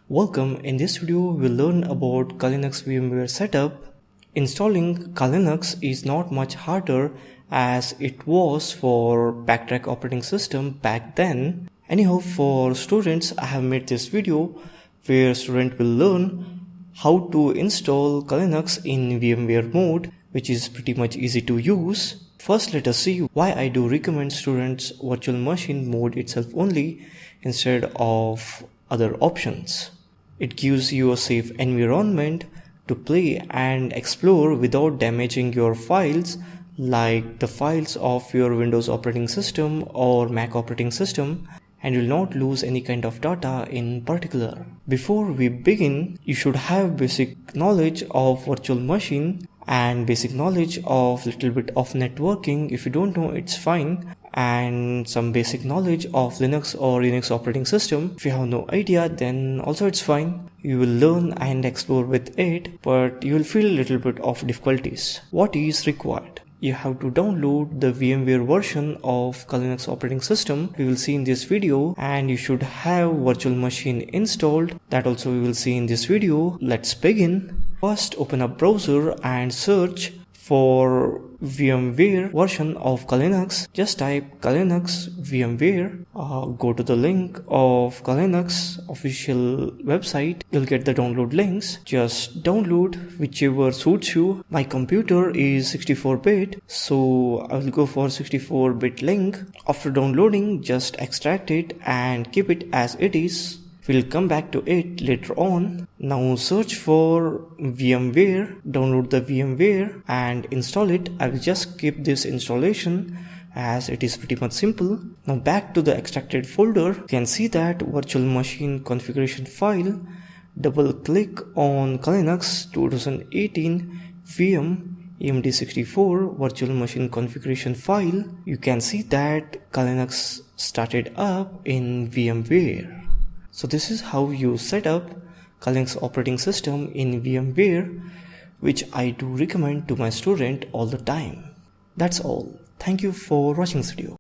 Welcome. In this video, we'll learn about Kali Linux VMware setup. Installing Kali Linux is not much harder as it was for ProHackerAcademy operating system back then. Anyhow, for students, I have made this video where student will learn how to install Kali Linux in VMware mode, which is pretty much easy to use. First, let us see why I do recommend students virtual machine mode itself only instead of other options. It gives you a safe environment to play and explore without damaging your files, like the files of your Windows operating system or Mac operating system, and you'll not lose any kind of data in particular. Before we begin, you should have basic knowledge of virtual machine and basic knowledge of little bit of networking. If you don't know, it's fine, and some basic knowledge of Linux or Unix operating system. If you have no idea, then also it's fine. You will learn and explore with it, but you will feel a little bit of difficulties. What is required? You have to download the VMware version of Kali Linux operating system. We will see in this video, and you should have virtual machine installed. That also we will see in this video. Let's begin. First, open up browser and search for VMware version of Kali Linux. Just type Kali Linux VMware. Go to the link of Kali Linux official website. You'll get the download links. Just download whichever suits you. My computer is 64-bit, so I will go for 64-bit link. After downloading, just extract it and keep it as it is. We'll come back to it later on. Now search for VMware, download the VMware and install it. I will just skip this installation as it is pretty much simple. Now back to the extracted folder. You can see that virtual machine configuration file. Double click on Kali Linux 2018 VM AMD64 virtual machine configuration file. You can see that Kali Linux started up in VMware. So this is how you set up Kali Linux operating system in VMware, which I do recommend to my student all the time. That's all. Thank you for watching this video.